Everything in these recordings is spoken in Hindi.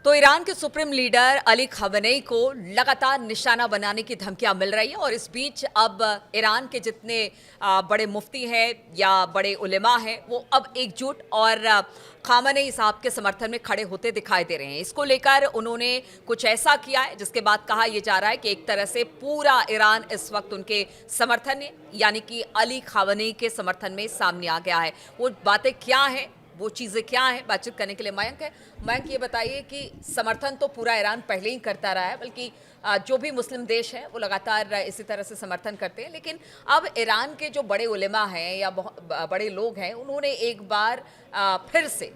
तो ईरान के सुप्रीम लीडर अली खamenei को लगातार निशाना बनाने की धमकियां मिल रही हैं और इस बीच अब ईरान के जितने बड़े मुफ्ती हैं या बड़े उलेमा हैं वो अब एकजुट और खamenei साहब के समर्थन में खड़े होते दिखाई दे रहे हैं। इसको लेकर उन्होंने कुछ ऐसा किया है जिसके बाद कहा यह जा रहा है कि एक तरह से पूरा ईरान इस वक्त उनके समर्थन में यानी कि अली खamenei के समर्थन में सामने आ गया है। वो बातें क्या हैं, वो चीज़ें क्या हैं, बातचीत करने के लिए मयंक है। मयंक, ये बताइए कि समर्थन तो पूरा ईरान पहले ही करता रहा है, बल्कि जो भी मुस्लिम देश हैं वो लगातार इसी तरह से समर्थन करते हैं, लेकिन अब ईरान के जो बड़े उलेमा हैं या बड़े लोग हैं उन्होंने एक बार फिर से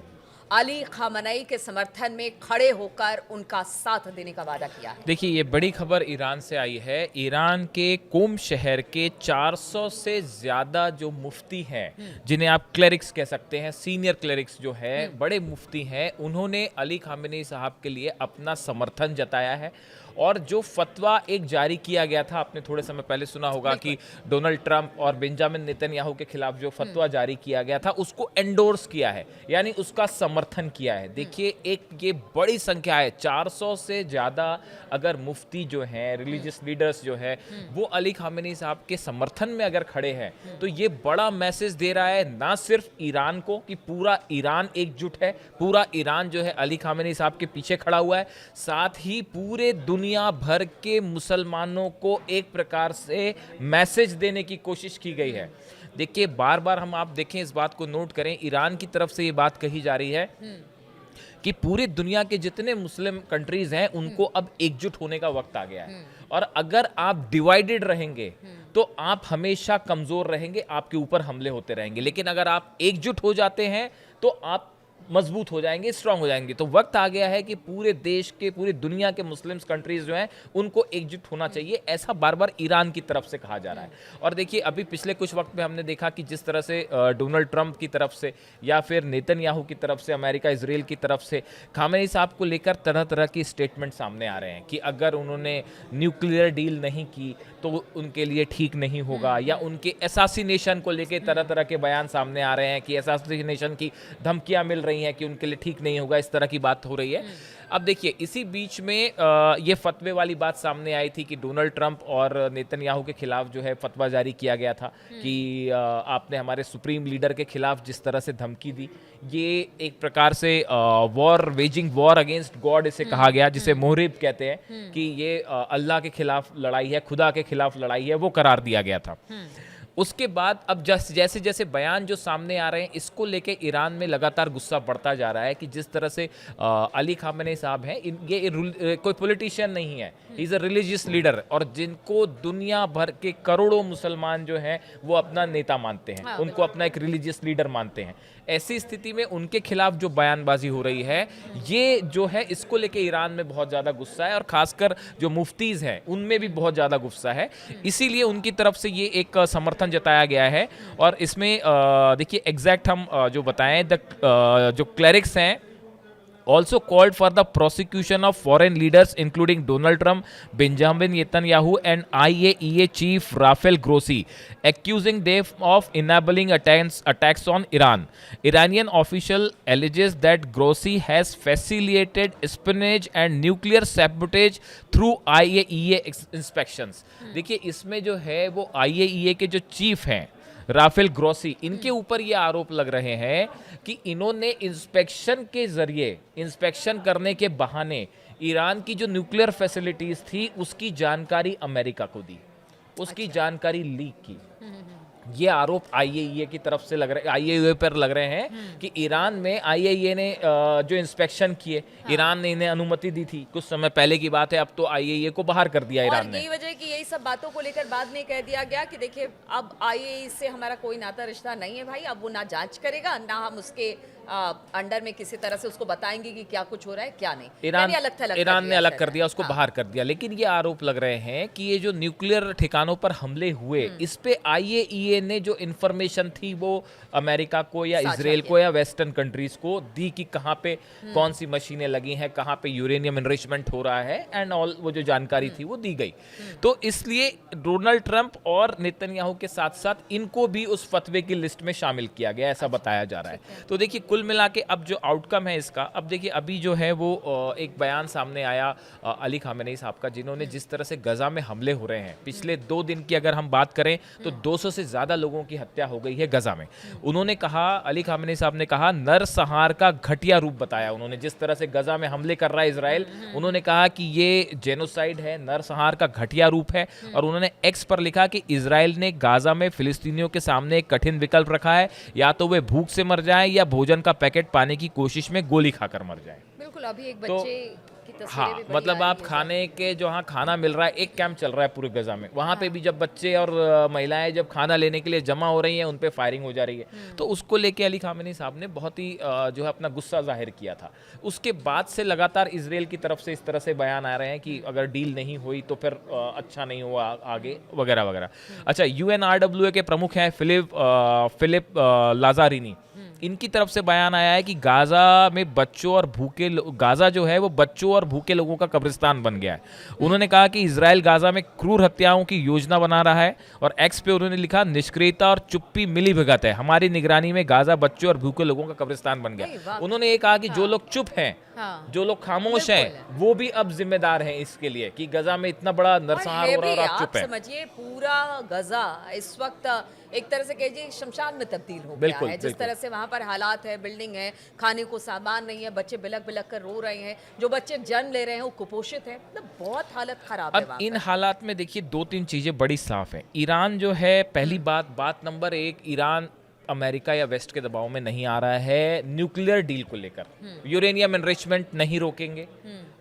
अली खamenei के समर्थन में खड़े होकर उनका साथ देने का वादा किया है। देखिए, ये बड़ी खबर ईरान से आई है। ईरान के कोम शहर के 400 से ज़्यादा जो मुफ्ती हैं, जिन्हें आप क्लेरिक्स कह सकते हैं, सीनियर क्लेरिक्स जो है, बड़े मुफ्ती हैं, उन्होंने अली खamenei साहब के लिए अपना समर्थन जताया है। और जो फतवा एक जारी किया गया था, आपने थोड़े समय पहले सुना होगा कि डोनाल्ड ट्रंप और बेंजामिन नेतन्याहू के खिलाफ जो फतवा जारी किया गया था उसको एंडोर्स किया है, यानी उसका समर्थन किया है। देखिए, एक ये बड़ी संख्या है, 400 से ज़्यादा अगर मुफ्ती जो हैं, रिलीजियस लीडर्स जो है, वो अली खamenei साहब के समर्थन में अगर खड़े हैं तो ये बड़ा मैसेज दे रहा है ना सिर्फ ईरान को कि पूरा ईरान एकजुट है, पूरा ईरान जो है अली खamenei साहब के पीछे खड़ा हुआ है, साथ ही पूरे दुनिया भर के मुसलमानों को एक प्रकार से मैसेज देने की कोशिश की गई है। देखिए, बार बार हम आप देखें, इस बात को नोट करें, ईरान की तरफ से ये बात कही जा रही है कि पूरी दुनिया के जितने मुस्लिम कंट्रीज हैं उनको अब एकजुट होने का वक्त आ गया है। और अगर आप डिवाइडेड रहेंगे तो आप हमेशा कमजोर रहेंगे, आपके ऊपर हमले होते रहेंगे, लेकिन अगर आप एकजुट हो जाते हैं तो आप मजबूत हो जाएंगे, स्ट्रांग हो जाएंगे। तो वक्त आ गया है कि पूरे देश के, पूरी दुनिया के मुस्लिम कंट्रीज जो हैं उनको एकजुट होना चाहिए, ऐसा बार बार ईरान की तरफ से कहा जा रहा है। और देखिए, अभी पिछले कुछ वक्त में हमने देखा कि जिस तरह से डोनाल्ड ट्रंप की तरफ से या फिर नेतन्याहू की तरफ से, अमेरिका इसराइल की तरफ से खamenei साहब को लेकर तरह तरह की स्टेटमेंट सामने आ रहे हैं कि अगर उन्होंने न्यूक्लियर डील नहीं की तो उनके लिए ठीक नहीं होगा, या उनके असैसिनेशन को लेकर तरह तरह के बयान सामने आ रहे हैं कि असैसिनेशन की धमकियां मिल रही हैं कि उनके लिए ठीक नहीं होगा, इस तरह की बात हो रही है। अब देखिए, इसी बीच में ये फतवे वाली बात सामने आई थी कि डोनाल्ड ट्रंप और नेतन्याहू के खिलाफ जो है फतवा जारी किया गया था कि आपने हमारे सुप्रीम लीडर के खिलाफ जिस तरह से धमकी दी, ये एक प्रकार से war, waging war against God इसे कहा गया, जिसे मोहरिब कहते हैं, कि ये अल्लाह के खिलाफ लड़ाई है, खुदा के खिलाफ लड़ाई है, वो करार दिया गया था। उसके बाद अब जैसे जैसे बयान जो सामने आ रहे हैं, इसको लेके ईरान में लगातार गुस्सा बढ़ता जा रहा है कि जिस तरह से अली खamenei साहब हैं, ये कोई पॉलिटिशियन नहीं है, he is a religious leader, और जिनको दुनिया भर के करोड़ों मुसलमान जो हैं वो अपना नेता मानते हैं, उनको अपना एक रिलीजियस लीडर मानते हैं। ऐसी स्थिति में उनके खिलाफ जो बयानबाजी हो रही है, ये जो है इसको लेके ईरान में बहुत ज़्यादा गुस्सा है, और ख़ासकर जो मुफ्तीज़ हैं उनमें भी बहुत ज़्यादा गुस्सा है। इसीलिए उनकी तरफ से ये एक समर्थन जताया गया है। और इसमें देखिए, एग्जैक्ट हम जो बताएं, जो क्लेरिक्स हैं also called for the prosecution of foreign leaders including Donald Trump, Benjamin Netanyahu and IAEA chief Rafael Grossi, accusing them of enabling attacks on Iran. Iranian official alleges that Grossi has facilitated espionage and nuclear sabotage through IAEA inspections. देखिए, इसमें जो है वो IAEA के जो चीफ हैं राफेल ग्रोसी, इनके ऊपर ये आरोप लग रहे हैं कि इन्होंने इंस्पेक्शन के जरिए, इंस्पेक्शन करने के बहाने ईरान की जो न्यूक्लियर फैसिलिटीज थी उसकी जानकारी अमेरिका को दी, उसकी जानकारी लीक की। ये आरोप आईएईए की तरफ से लग रहे, आईएईए पर लग रहे हैं कि ईरान में आईएईए ने जो इंस्पेक्शन किए, ईरान ने इन्हें अनुमति दी थी, कुछ समय पहले की बात है, अब तो आईएईए को बाहर कर दिया ईरान ने। यही वजह कि यही सब बातों को लेकर बाद में कह दिया गया कि देखिए, अब आईएईए से हमारा कोई नाता रिश्ता नहीं है भाई, अब वो ना जांच करेगा, ना हम उसके अंडर में किसी तरह से उसको बताएंगे कि क्या कुछ हो रहा है क्या नहीं। ईरान ने अलग कर दिया, उसको बाहर कर दिया। लेकिन ये आरोप लग रहे हैं कि ये जो न्यूक्लियर ठिकानों पर हमले हुए, इस पे आईएईए ने जो इंफॉर्मेशन थी वो अमेरिका को या इजराइल को या वेस्टर्न कंट्रीज को दी कि कहाँ पे कौन सी मशीनें लगी हैं, कहाँ पे यूरेनियम एनरिचमेंट हो रहा है, एंड ऑल वो जो जानकारी थी वो दी गई। तो इसलिए डोनाल्ड ट्रंप और नेतन्याहू के साथ साथ इनको भी उस फतवे की लिस्ट में शामिल किया गया, ऐसा बताया जा रहा है। तो देखिए, कुल मिला के अब जो आउटकम है इसका, अब देखिए अभी जो है वो एक बयान सामने आया अली खामेनेई साहब का, जिन्होंने जिस तरह से गजा में हमले हो रहे हैं पिछले 2 दिन की अगर हम बात करें तो 200 से ज़्यादा लोगों की हत्या हो गई है गजा में। उन्होंने कहा, अली खामेनेई साहब ने कहा, नरसंहार का घटिया रूप बताया उन्होंने जिस तरह से गजा में हमले कर रहा है इसराइल। उन्होंने कहा कि ये जेनोसाइड है, नरसंहार का घटिया रूप है। और उन्होंने एक्स पर लिखा कि इसराइल ने गाजा में फिलिस्तीनियों के सामने एक कठिन विकल्प रखा है, या तो वे भूख से मर जाएं या भोजन का पैकेट पाने की कोशिश में गोली खाकर मर जाएं। बिल्कुल, अभी एक तो बच्चे की तस्वीरें हाँ, भी बड़ी मतलब आ आप रही हैं। खाने के जहाँ खाना मिल रहा है, एक कैंप चल रहा है पूरे गजा में, वहाँ पे भी जब बच्चे और महिलाएं जब खाना लेने के लिए जमा हो रही हैं, उन पे फायरिंग हो जा रही है। तो उसको लेके अली खामेनेई साहब ने बहुत ही जो है अपना गुस्सा जाहिर किया था। उसके बाद से लगातार इसराइल की तरफ से इस तरह से बयान आ रहे हैं कि अगर डील नहीं हुई तो फिर अच्छा नहीं हुआ आगे वगैरह वगैरह। अच्छा, UNRWA के प्रमुख हैं फिलिप लाजारिनी, इनकी तरफ से बयान आया है कि गाजा में बच्चों और गाजा जो है वो बच्चों और भूखे लोगों का कब्रिस्तान बन गया है। उन्होंने कहा कि इजराइल गाजा में क्रूर हत्याओं की योजना बना रहा है। और एक्स पे उन्होंने लिखा, निष्क्रियता और चुप्पी मिली भगत है, हमारी निगरानी में गाजा बच्चों और भूखे लोगों का कब्रिस्तान बन नहीं, गया। वाह। उन्होंने ये कहा कि जो लोग चुप हैं, हाँ। जो लोग खामोश बिल्कुल। हैं, वो भी अब जिम्मेदार हैं इसके लिए कि गजा में इतना बड़ा नरसंहार हो रहा है और आप चुप हैं। समझिए पूरा गजा इस वक्त एक तरह से कहिए शमशान में तब्दील हो गया बिल्कुल, है। जिस बिल्कुल। तरह से वहाँ पर हालात है, बिल्डिंग है, खाने को सामान नहीं है, बच्चे बिलक बिलक कर रो रहे हैं, जो बच्चे जन्म ले रहे हैं वो कुपोषित है, मतलब बहुत हालत खराब है अब वहाँ इन पर। हालात में देखिए 2-3 चीजें बड़ी साफ हैं। ईरान जो है, पहली बात नंबर 1, ईरान अमेरिका या वेस्ट के दबाव में नहीं आ रहा है न्यूक्लियर डील को लेकर। यूरेनियम एनरिचमेंट नहीं रोकेंगे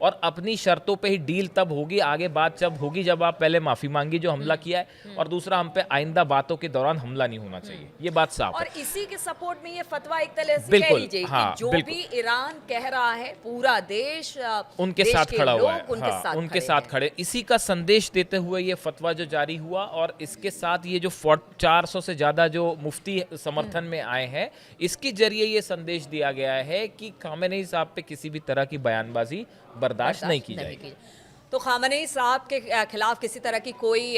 और अपनी शर्तों पे ही डील तब होगी, आगे बात जब होगी जब आप पहले माफी मांगी जो हमला किया है, और दूसरा हम पे आइंदा बातों के दौरान हमला नहीं होना चाहिए। ये बात साफ है। और इसी के सपोर्ट में ये फतवा एक तरह से कह बिल्कुल, लीजिए हाँ, कि जो बिल्कुल। भी ईरान कह रहा है पूरा देश उनके देश साथ के खड़ा हुआ लोग है, उनके हाँ, साथ उनके खड़े साथ हैं। खड़े। इसी का संदेश देते हुए ये फतवा जो जारी हुआ, और इसके साथ ये जो 400 से ज्यादा जो मुफ्ती समर्थन में आए हैं, इसके जरिए ये संदेश दिया गया है कि खामेनेई साहब पे किसी भी तरह की बयानबाजी बर्दाश्त नहीं की जाएगी। तो खामेनेई साहब के खिलाफ किसी तरह की कोई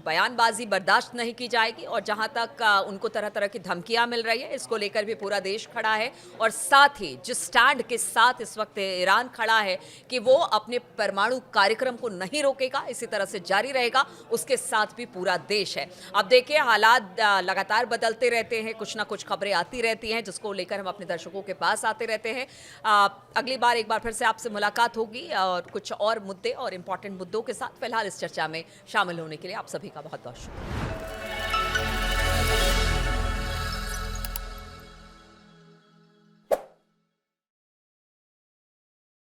बयानबाजी बर्दाश्त नहीं की जाएगी। और जहां तक उनको तरह तरह की धमकियां मिल रही है, इसको लेकर भी पूरा देश खड़ा है। और साथ ही जिस स्टैंड के साथ इस वक्त ईरान खड़ा है कि वो अपने परमाणु कार्यक्रम को नहीं रोकेगा, इसी तरह से जारी रहेगा, उसके साथ भी पूरा देश है। अब देखिए, हालात लगातार बदलते रहते हैं, कुछ ना कुछ खबरें आती रहती हैं जिसको लेकर हम अपने दर्शकों के पास आते रहते हैं। अगली बार एक बार फिर से आपसे मुलाकात होगी और कुछ और मुद्दे और इम्पॉर्टेंट मुद्दों के साथ। फिलहाल इस चर्चा में शामिल होने के लिए आप सभी का बहुत बहुत शुक्रिया।